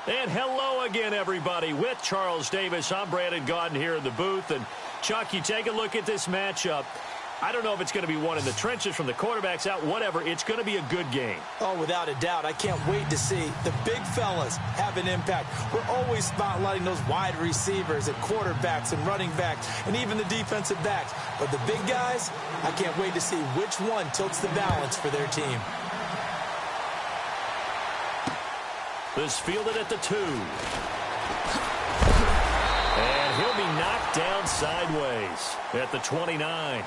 And hello again, everybody. With Charles Davis, I'm Brandon Gaudin here in the booth. And, Chuck, you take a look at this matchup. I don't know if it's going to be one in the trenches from the quarterbacks out, whatever. It's going to be a good game. Oh, without a doubt. I can't wait to see the big fellas have an impact. We're always spotlighting those wide receivers and quarterbacks and running backs and even the defensive backs. But the big guys, I can't wait to see which one tilts the balance for their team. This fielded at the 2. And he'll be knocked down sideways at the 29.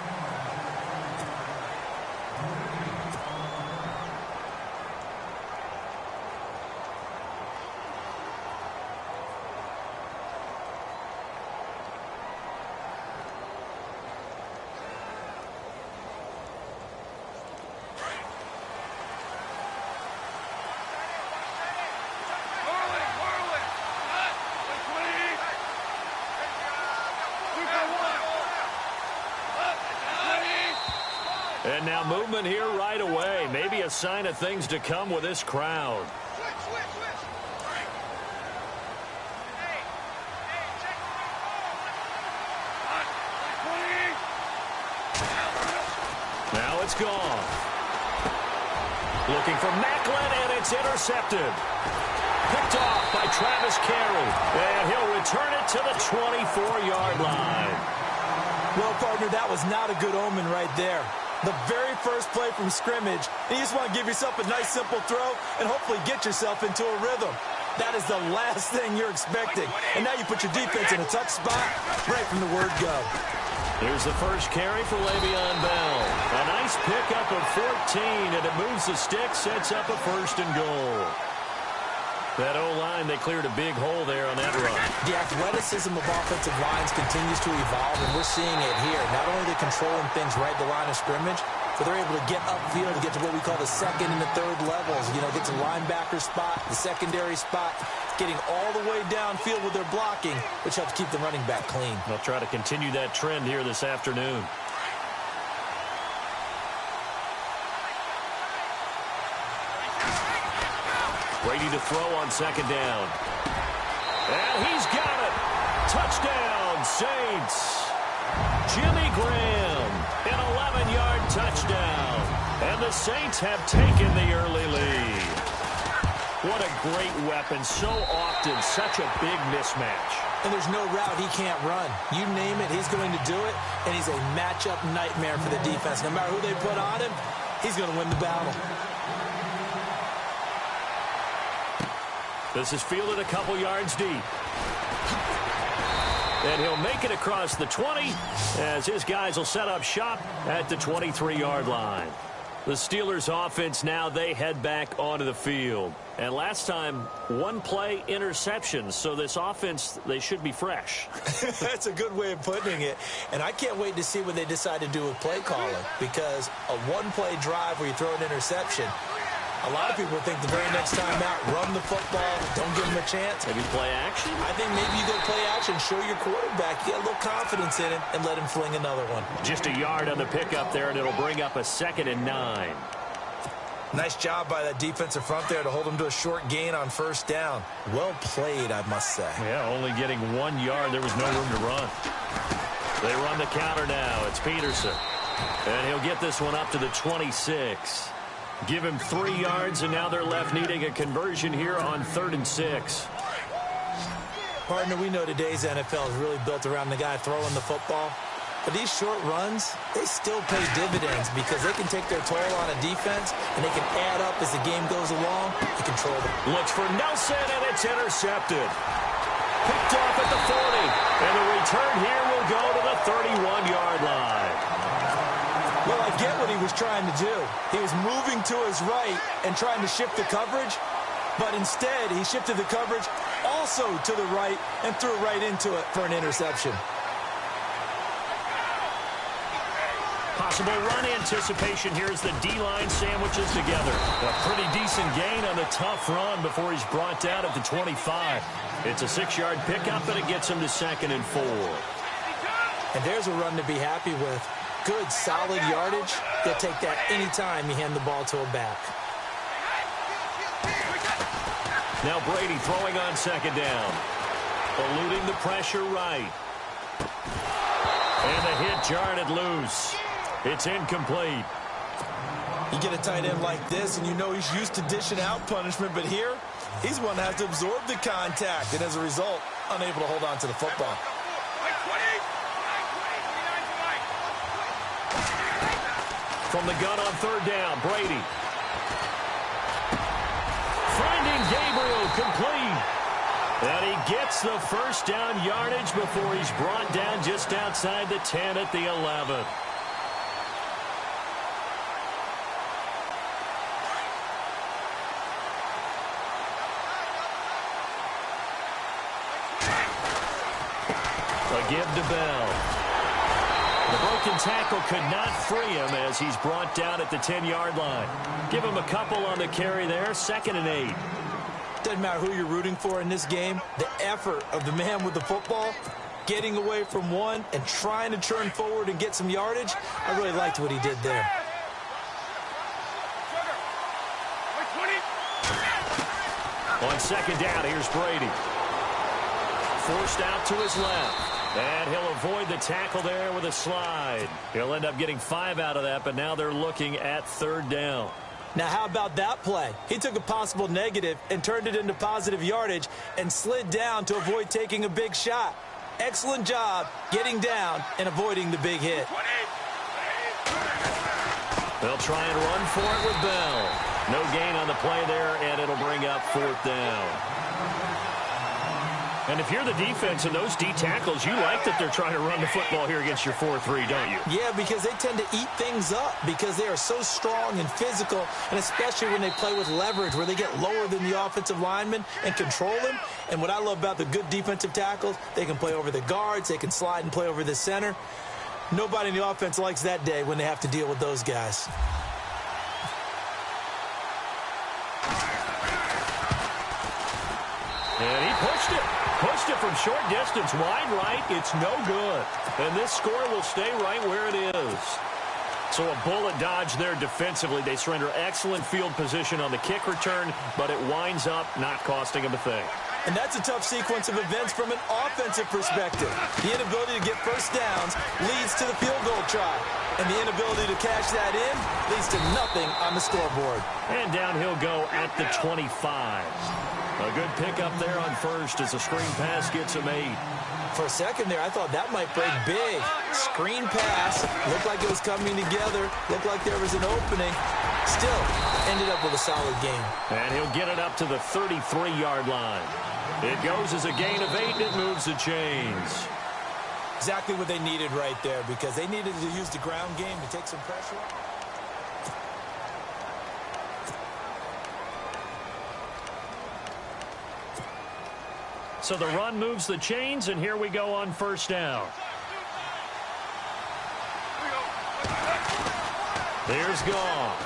And now movement here right away. Maybe a sign of things to come with this crowd. Now it's gone. Looking for Macklin, and it's intercepted. Picked off by Travis Carey. And he'll return it to the 24-yard line. Well, partner, that was not a good omen right there. The very first play from scrimmage, and you just want to give yourself a nice, simple throw and hopefully get yourself into a rhythm. That is the last thing you're expecting. And now you put your defense in a tough spot right from the word go. Here's the first carry for Le'Veon Bell. A nice pickup of 14, and it moves the stick, sets up a 1st and goal. That O-line, they cleared a big hole there on that run. The athleticism of offensive lines continues to evolve, and we're seeing it here. Not only are they controlling things right at the line of scrimmage, but they're able to get upfield to get to what we call the 2nd and the 3rd levels. You know, get to the linebacker spot, the secondary spot, getting all the way downfield with their blocking, which helps keep the running back clean. They'll try to continue that trend here this afternoon. Ready to throw on 2nd down. And he's got it. Touchdown, Saints. Jimmy Graham, an 11-yard touchdown. And the Saints have taken the early lead. What a great weapon. So often, such a big mismatch. And there's no route he can't run. You name it, he's going to do it. And he's a matchup nightmare for the defense. No matter who they put on him, he's going to win the battle. This is fielded a couple yards deep. And he'll make it across the 20 as his guys will set up shop at the 23-yard line. The Steelers offense now, they head back onto the field. And last time, 1 play interception. So this offense, they should be fresh. That's a good way of putting it. And I can't wait to see what they decide to do with play calling. Because a 1-play drive where you throw an interception, a lot of people think the very next time out, run the football, don't give him a chance. Maybe play action? I think maybe you go play action, show your quarterback, you get a little confidence in him, and let him fling another one. Just a yard on the pickup there, and it'll bring up a 2nd and 9. Nice job by that defensive front there to hold him to a short gain on 1st down. Well played, I must say. Yeah, only getting 1 yard. There was no room to run. They run the counter now. It's Peterson. And he'll get this one up to the 26. Give him 3 yards, and now they're left needing a conversion here on 3rd and 6. Partner, we know today's NFL is really built around the guy throwing the football. But these short runs, they still pay dividends because they can take their toll on a defense, and they can add up as the game goes along and control them. Looks for Nelson, and it's intercepted. Picked off at the 40, and the return here will go to the 31-yard line. Well, I get what he was trying to do. He was moving to his right and trying to shift the coverage, but instead he shifted the coverage also to the right and threw right into it for an interception. Possible run anticipation here as the D-line sandwiches together. A pretty decent gain on the tough run before he's brought down at the 25. It's a 6-yard pickup, and it gets him to 2nd and 4. And there's a run to be happy with. Good, solid yardage. They'll take that anytime you hand the ball to a back. Now Brady throwing on second down. Eluding the pressure right. And the hit jarred it loose. It's incomplete. You get a tight end like this, and you know he's used to dishing out punishment, but here, he's one that has to absorb the contact, and as a result, unable to hold on to the football. From the gun on third down, Brady. Finding Gabriel complete. And he gets the first down yardage before he's brought down just outside the 10 at the 11. A give to Bell. The broken tackle could not free him as he's brought down at the 10-yard line. Give him a couple on the carry there, 2nd and 8. Doesn't matter who you're rooting for in this game. The effort of the man with the football, getting away from one and trying to turn forward and get some yardage, I really liked what he did there. On second down, here's Brady. Forced out to his left. And he'll avoid the tackle there with a slide. He'll end up getting 5 out of that, but now they're looking at third down. Now, how about that play? He took a possible negative and turned it into positive yardage and slid down to avoid taking a big shot. Excellent job getting down and avoiding the big hit. They'll try and run for it with Bell. No gain on the play there, and it'll bring up 4th down. And if you're the defense and those D tackles, you like that they're trying to run the football here against your 4-3, don't you? Yeah, because they tend to eat things up because they are so strong and physical, and especially when they play with leverage where they get lower than the offensive lineman and control them. And what I love about the good defensive tackles, they can play over the guards, they can slide and play over the center. Nobody in the offense likes that day when they have to deal with those guys. And he pushed it. Pushed it from short distance, wide right. It's no good. And this score will stay right where it is. So a bullet dodge there defensively. They surrender excellent field position on the kick return, but it winds up not costing them a thing. And that's a tough sequence of events from an offensive perspective. The inability to get first downs leads to the field goal try. And the inability to cash that in leads to nothing on the scoreboard. And down he'll go at the 25. A good pickup there on first as the screen pass gets him 8. For a second there, I thought that might break big. Screen pass, looked like it was coming together, looked like there was an opening. Still, ended up with a solid gain. And he'll get it up to the 33-yard line. It goes as a gain of 8, and it moves the chains. Exactly what they needed right there because they needed to use the ground game to take some pressure off. So the run moves the chains, and here we go on first down. There's Goff.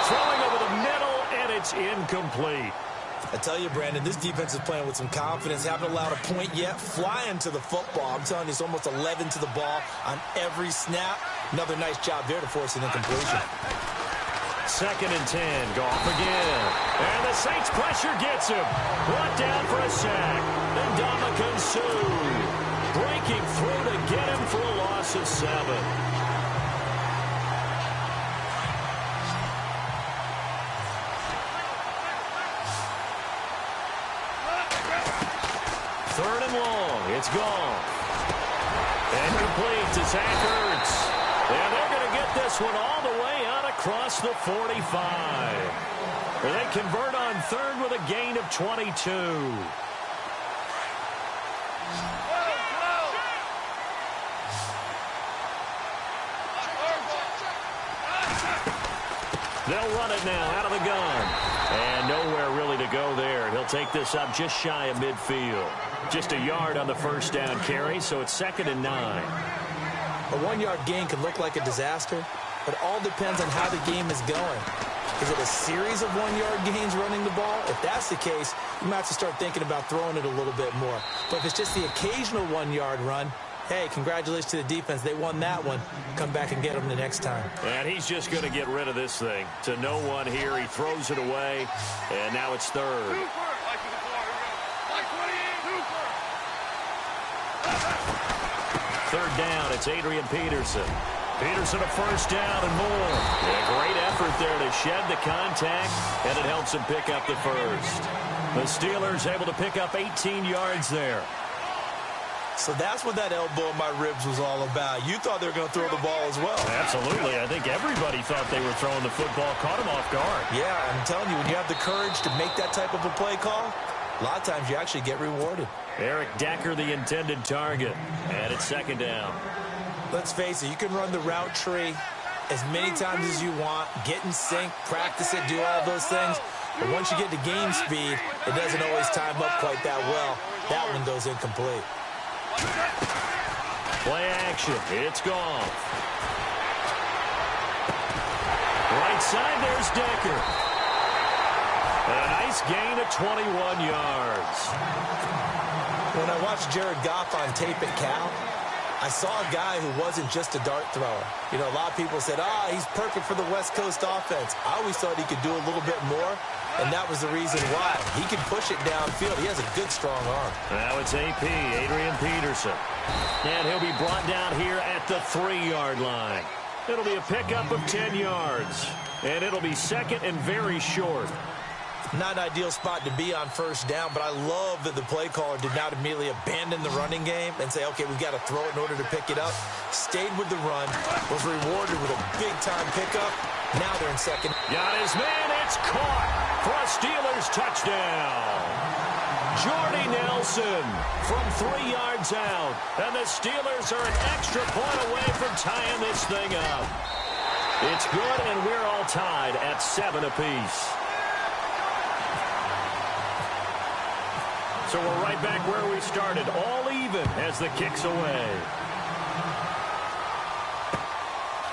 Throwing over the middle, and it's incomplete. I tell you, Brandon, this defense is playing with some confidence. Haven't allowed a point yet. Flying to the football. I'm telling you, it's almost 11 to the ball on every snap. Another nice job there to force an incompletion. 2nd and 10. Goff again. And the Saints pressure gets him. Brought down for a sack. And Ndamukong Suh breaking through to get him for a loss of 7. Third and long. It's gone. And complete to Zach Ertz. And they're going to get this one all the way out across the 45. They convert on third with a gain of 22. They'll run it now out of the gun. And nowhere really to go there. He'll take this up just shy of midfield. Just a yard on the first down carry, so it's 2nd and 9. A 1-yard gain can look like a disaster, but it all depends on how the game is going. Is it a series of 1-yard gains running the ball? If that's the case, you might have to start thinking about throwing it a little bit more. But if it's just the occasional 1-yard run, hey, congratulations to the defense. They won that one. Come back and get them the next time. And he's just going to get rid of this thing. To no one here. He throws it away, and now it's third. Third down, it's Adrian Peterson. Peterson a first down and more. A great effort there to shed the contact, and it helps him pick up the first. The Steelers able to pick up 18 yards there. So that's what that elbow in my ribs was all about. You thought they were going to throw the ball as well. Absolutely. I think everybody thought they were throwing the football, caught him off guard. Yeah, I'm telling you, when you have the courage to make that type of a play call, a lot of times you actually get rewarded. Eric Decker, the intended target, and it's second down. Let's face it, you can run the route tree as many times as you want, get in sync, practice it, do all those things. But once you get to game speed, it doesn't always time up quite that well. That one goes incomplete. Play action. It's gone. Right side, there's Decker. A nice gain of 21 yards. When I watched Jared Goff on tape at Cal, I saw a guy who wasn't just a dart thrower. You know, a lot of people said, he's perfect for the West Coast offense. I always thought he could do a little bit more, and that was the reason why. He can push it downfield. He has a good, strong arm. Now it's AP, Adrian Peterson. And he'll be brought down here at the 3-yard line. It'll be a pickup of 10 yards, and it'll be second and very short. Not an ideal spot to be on first down, but I love that the play caller did not immediately abandon the running game and say, okay, we've got to throw it in order to pick it up. Stayed with the run, was rewarded with a big-time pickup. Now they're in second. Got his man. It's caught for a Steelers touchdown. Jordy Nelson from 3 yards out. And the Steelers are an extra point away from tying this thing up. It's good, and we're all tied at 7 apiece. So we're right back where we started, all even as the kick's away.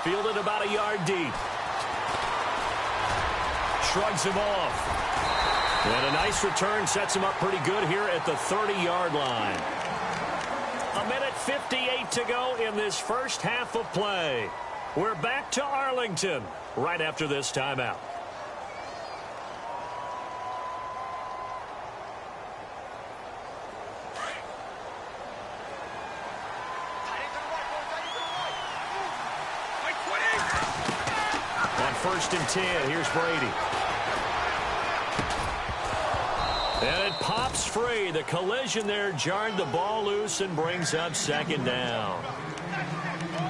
Fielded about a yard deep. Shrugs him off. And a nice return sets him up pretty good here at the 30-yard line. 1:58 to go in this first half of play. We're back to Arlington right after this timeout. First and 10. Here's Brady. And it pops free. The collision there jarred the ball loose and brings up second down.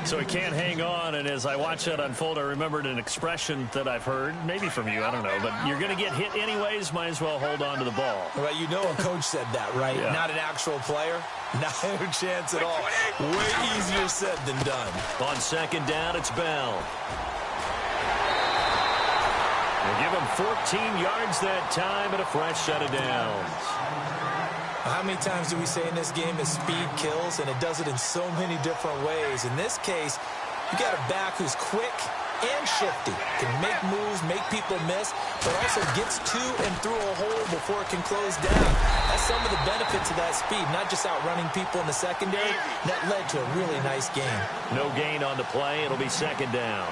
So he can't hang on, and as I watch that unfold, I remembered an expression that I've heard, maybe from you, I don't know, but you're going to get hit anyways, might as well hold on to the ball. Well, you know a coach said that, right? Yeah. Not an actual player. Not a chance at all. Way easier said than done. On second down, it's Bell. They give him 14 yards that time and a fresh set of downs. How many times do we say in this game that speed kills, and it does it in so many different ways? In this case, you got a back who's quick and shifty, can make moves, make people miss, but also gets to and through a hole before it can close down. That's some of the benefits of that speed, not just outrunning people in the secondary. That led to a really nice game. No gain on the play. It'll be second down.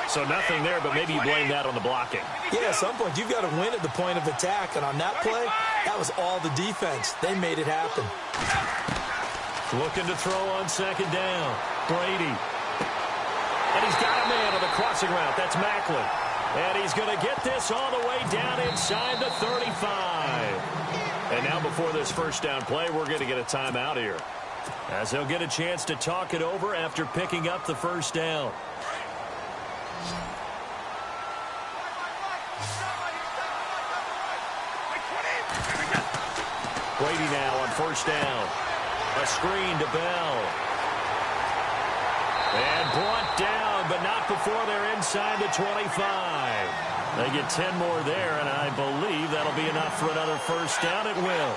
So nothing there, but maybe you blame that on the blocking. Yeah, at some point, you've got to win at the point of attack. And on that play, that was all the defense. They made it happen. Looking to throw on second down. Brady. And he's got a man on the crossing route. That's Macklin. And he's going to get this all the way down inside the 35. And now before this first down play, we're going to get a timeout here, as they'll get a chance to talk it over after picking up the first down. Brady now on first down. A screen to Bell. And brought down, but not before they're inside the 25. They get 10 more there, and I believe that'll be enough for another first down. It will.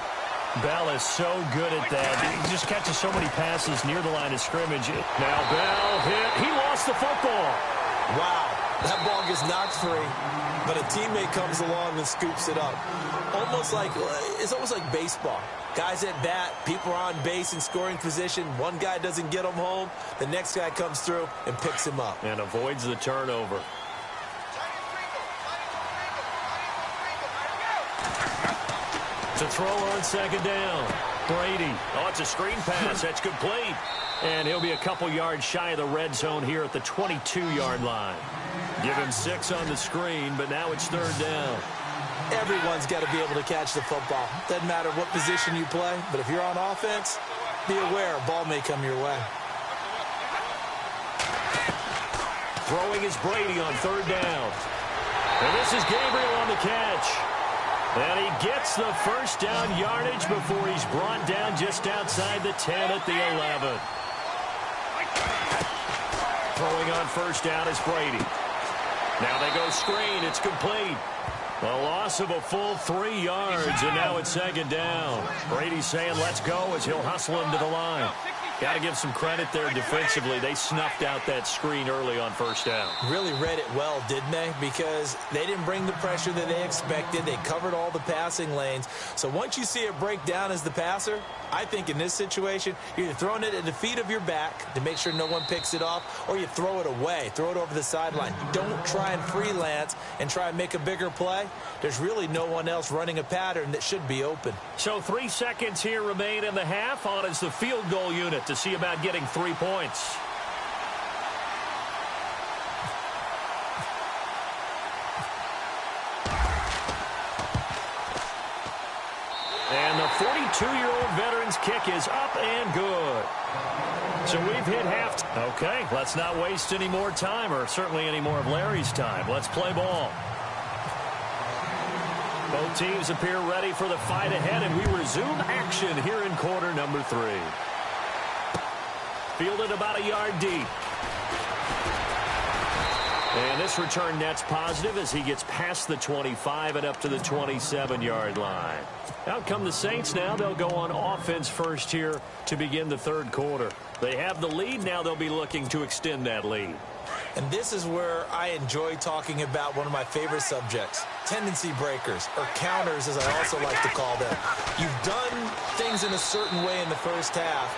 Bell is so good at that. He just catches so many passes near the line of scrimmage. Now Bell hit. He lost the football. Wow. That ball gets knocked free, but a teammate comes along and scoops it up. It's almost like baseball. Guys at bat, people are on base in scoring position. One guy doesn't get him home. The next guy comes through and picks him up. And avoids the turnover. To throw on second down. Brady. Oh, it's a screen pass. That's complete. And he'll be a couple yards shy of the red zone here at the 22-yard line. Give him 6 on the screen, but now it's third down. Everyone's got to be able to catch the football. Doesn't matter what position you play, but if you're on offense, be aware a ball may come your way. Throwing is Brady on third down. And this is Gabriel on the catch. And he gets the first down yardage before he's brought down just outside the 10 at the 11. Throwing on first down is Brady. Now they go screen. It's complete. A loss of a full 3 yards, and now it's second down. Brady's saying let's go as he'll hustle him to the line. Got to give some credit there defensively. They snuffed out that screen early on first down. Really read it well, didn't they? Because they didn't bring the pressure that they expected. They covered all the passing lanes. So once you see it break down as the passer, I think in this situation, you're either throwing it at the feet of your back to make sure no one picks it off, or you throw it away, throw it over the sideline. Don't try and freelance and try and make a bigger play. There's really no one else running a pattern that should be open. So 3 seconds here remain in the half. On is the field goal unit to see about getting 3 points. And the 42-year-old veteran's kick is up and good. So we've hit half. Okay, let's not waste any more time, or certainly any more of Larry's time. Let's play ball. Both teams appear ready for the fight ahead, and we resume action here in quarter number 3. Fielded about a yard deep. And this return net's positive as he gets past the 25 and up to the 27-yard line. Out come the Saints now. They'll go on offense first here to begin the third quarter. They have the lead. Now they'll be looking to extend that lead. And this is where I enjoy talking about one of my favorite subjects, tendency breakers, or counters as I also like to call them. You've done things in a certain way in the first half,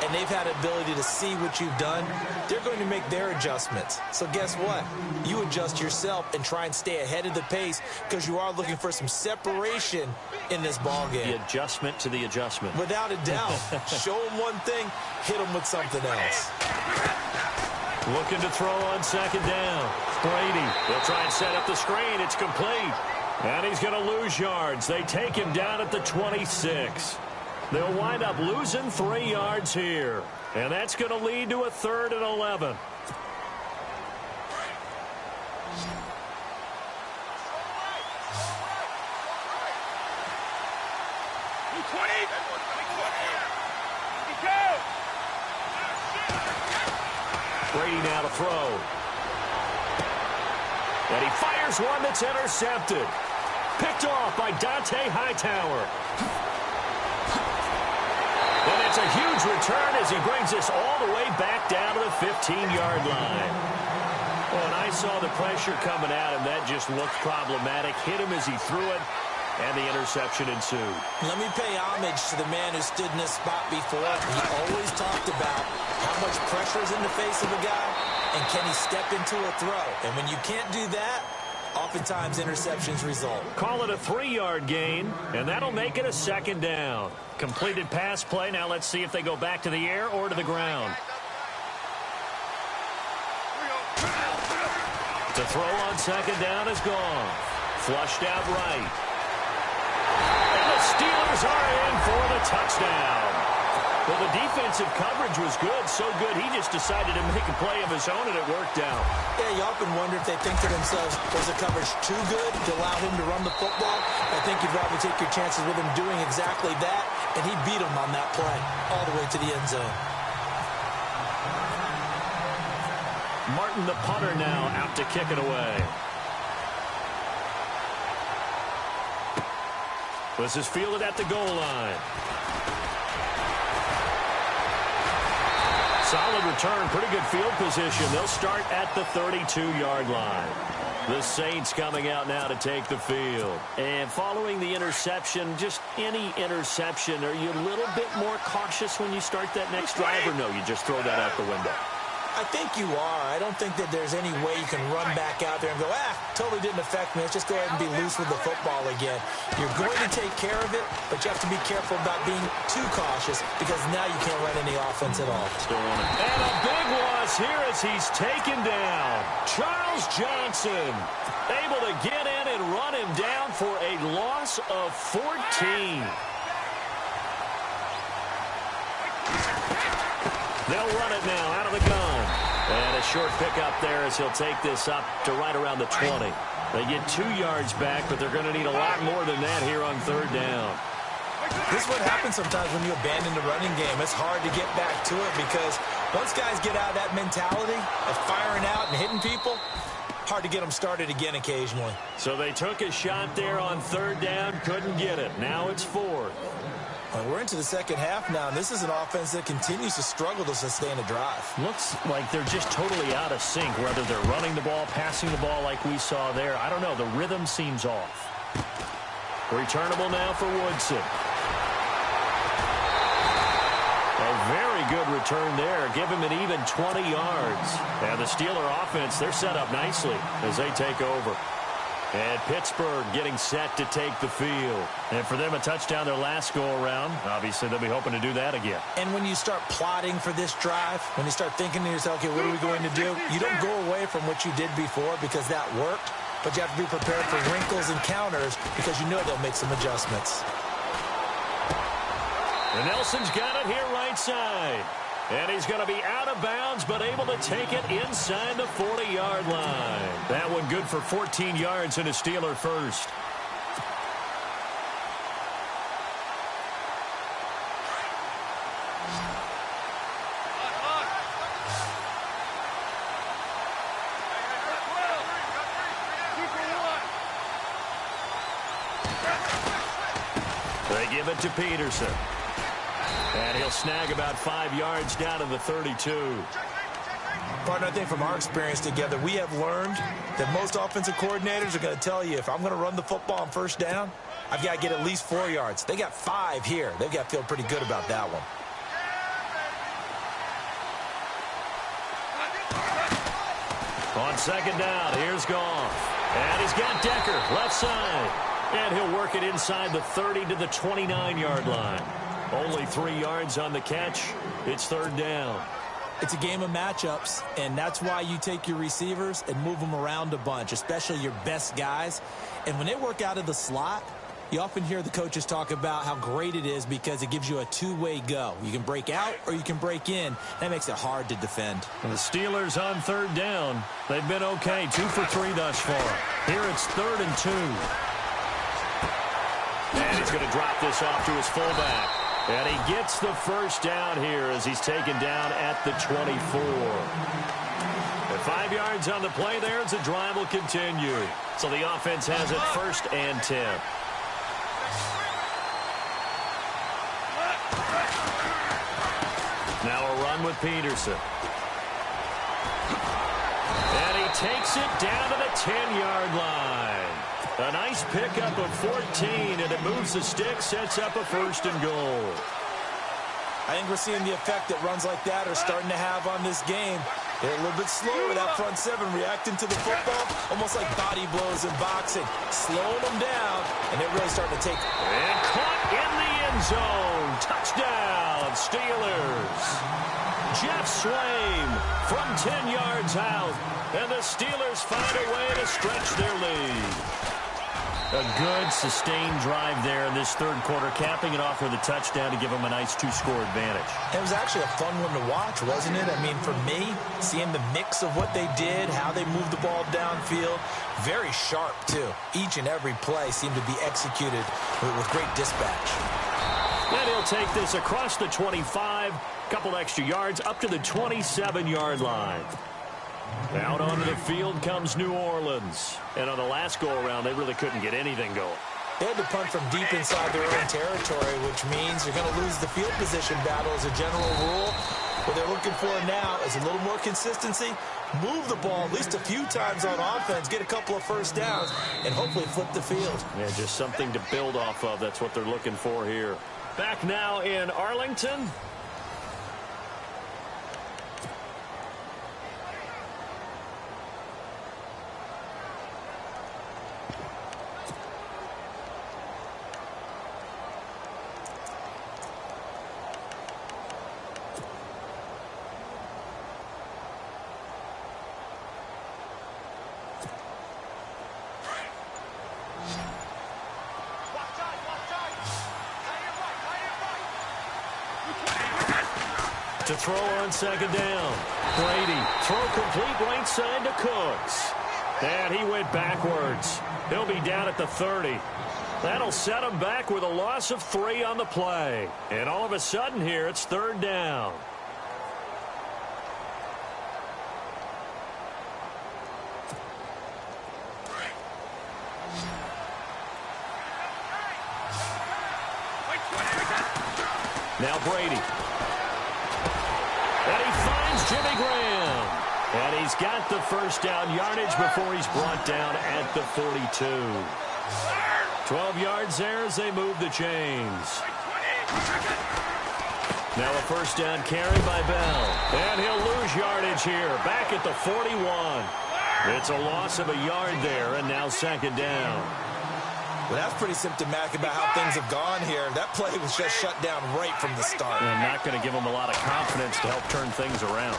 and they've had ability to see what you've done. They're going to make their adjustments. So guess what? You adjust yourself and try and stay ahead of the pace because you are looking for some separation in this ball game. The adjustment to the adjustment. Without a doubt. Show them one thing, hit them with something else. Looking to throw on second down. Brady. They'll try and set up the screen. It's complete. And he's going to lose yards. They take him down at the 26. They'll wind up losing 3 yards here. And that's going to lead to a 3rd and 11. Brady now to throw. And he fires one that's intercepted. Picked off by Dante Hightower. And it's a huge return as he brings us all the way back down to the 15-yard line. Oh, and I saw the pressure coming at him. That just looked problematic. Hit him as he threw it, and the interception ensued. Let me pay homage to the man who stood in this spot before. He always talked about how much pressure is in the face of a guy, and can he step into a throw? And when you can't do that, oftentimes interceptions result. Call it a 3-yard gain, and that'll make it a 2nd down. Completed pass play. Now let's see if they go back to the air or to the ground. To throw on 2nd down is gone. Flushed out right. And the Steelers are in for the touchdown. Well, the defensive coverage was good, so good he just decided to make a play of his own, and it worked out. Yeah, you often wonder if they think to themselves, was the coverage too good to allow him to run the football? I think you'd rather take your chances with him doing exactly that, and he beat him on that play all the way to the end zone. Martin, the punter, now out to kick it away. This is fielded at the goal line. Solid return, pretty good field position. They'll start at the 32-yard line. The Saints coming out now to take the field. And following the interception, just any interception, are you a little bit more cautious when you start that next drive, or no, you just throw that out the window? I think you are. I don't think that there's any way you can run back out there and go, totally didn't affect me. Let's just go ahead and be loose with the football again. You're going to take care of it, but you have to be careful about being too cautious because now you can't run any offense at all. Still on it. And a big loss here as he's taken down. Charles Johnson able to get in and run him down for a loss of 14. They'll run it now out of the gun. And a short pickup there as he'll take this up to right around the 20. They get 2 yards back, but they're going to need a lot more than that here on third down. This is what happens sometimes when you abandon the running game. It's hard to get back to it because once guys get out of that mentality of firing out and hitting people, hard to get them started again occasionally. So they took a shot there on third down, couldn't get it. Now it's fourth. We're into the second half now, and this is an offense that continues to struggle to sustain a drive. Looks like they're just totally out of sync, whether they're running the ball, passing the ball like we saw there. I don't know. The rhythm seems off. Returnable now for Woodson. A very good return there. Give him an even 20 yards. And the Steeler offense, they're set up nicely as they take over. And Pittsburgh getting set to take the field. And for them, a touchdown their last go-around. Obviously, they'll be hoping to do that again. And when you start plotting for this drive, when you start thinking to yourself, okay, what are we going to do? You don't go away from what you did before because that worked. But you have to be prepared for wrinkles and counters because you know they'll make some adjustments. And Nelson's got it here right side. And he's going to be out of bounds, but able to take it inside the 40-yard line. That one good for 14 yards and a Steeler first. They give it to Peterson. And he'll snag about 5 yards down to the 32. Partner, I think from our experience together, we have learned that most offensive coordinators are going to tell you, if I'm going to run the football on first down, I've got to get at least 4 yards. They got 5 here. They've got to feel pretty good about that one. On second down, here's Goff. And he's got Decker left side. And he'll work it inside the 30 to the 29-yard line. Only 3 yards on the catch. It's third down. It's a game of matchups, and that's why you take your receivers and move them around a bunch, especially your best guys. And when they work out of the slot, you often hear the coaches talk about how great it is because it gives you a two-way go. You can break out or you can break in. That makes it hard to defend. And the Steelers on third down. They've been okay, 2 for 3 thus far. Here it's 3rd and 2. And he's going to drop this off to his fullback. And he gets the first down here as he's taken down at the 24. And 5 yards on the play there as the drive will continue. So the offense has it 1st and 10. Now a run with Peterson. And he takes it down to the 10-yard line. A nice pickup of 14, and it moves the stick, sets up a 1st and goal. I think we're seeing the effect that runs like that are starting to have on this game. They're a little bit slower, that front seven, reacting to the football, almost like body blows in boxing, slowing them down, and they're really starting to take. And caught in the end zone. Touchdown, Steelers. Jeff Swaim from 10 yards out, and the Steelers find a way to stretch their lead. A good, sustained drive there in this third quarter, capping it off with a touchdown to give them a nice 2-score advantage. It was actually a fun one to watch, wasn't it? I mean, for me, seeing the mix of what they did, how they moved the ball downfield, very sharp, too. Each and every play seemed to be executed with great dispatch. And he'll take this across the 25, couple extra yards, up to the 27-yard line. Out onto the field comes New Orleans. And on the last go-around, they really couldn't get anything going. They had to punt from deep inside their own territory, which means you're going to lose the field position battle as a general rule. What they're looking for now is a little more consistency, move the ball at least a few times on offense, get a couple of first downs, and hopefully flip the field. Yeah, just something to build off of. That's what they're looking for here. Back now in Arlington. To throw on second down. Brady, throw complete right side to Cooks. And he went backwards. He'll be down at the 30. That'll set him back with a loss of 3 on the play. And all of a sudden here, it's third down. Now Brady. And he finds Jimmy Graham. And he's got the first down yardage before he's brought down at the 42. 12 yards there as they move the chains. Now a first down carry by Bell. And he'll lose yardage here, back at the 41. It's a loss of a yard there, and now second down. Well, that's pretty symptomatic about how things have gone here. That play was just shut down right from the start. And not going to give them a lot of confidence to help turn things around.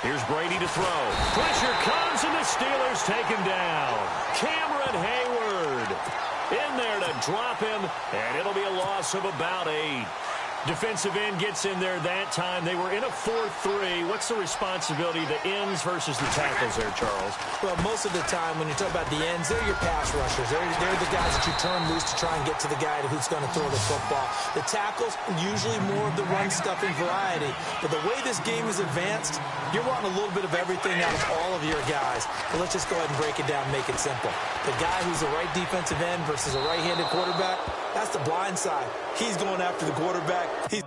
Here's Brady to throw. Pressure comes, and the Steelers take him down. Cameron Hayward in there to drop him, and it'll be a loss of about 8. Defensive end gets in there that time. They were in a 4-3. What's the responsibility of the ends versus the tackles there, Charles? Well, most of the time when you talk about the ends, they're your pass rushers. They're the guys that you turn loose to try and get to the guy who's going to throw the football. The tackles, usually more of the run-stuffing variety. But the way this game is advanced, you're wanting a little bit of everything out of all of your guys. But let's just go ahead and break it down and make it simple. The guy who's a right defensive end versus a right-handed quarterback, that's the blind side. He's going after the quarterback. He's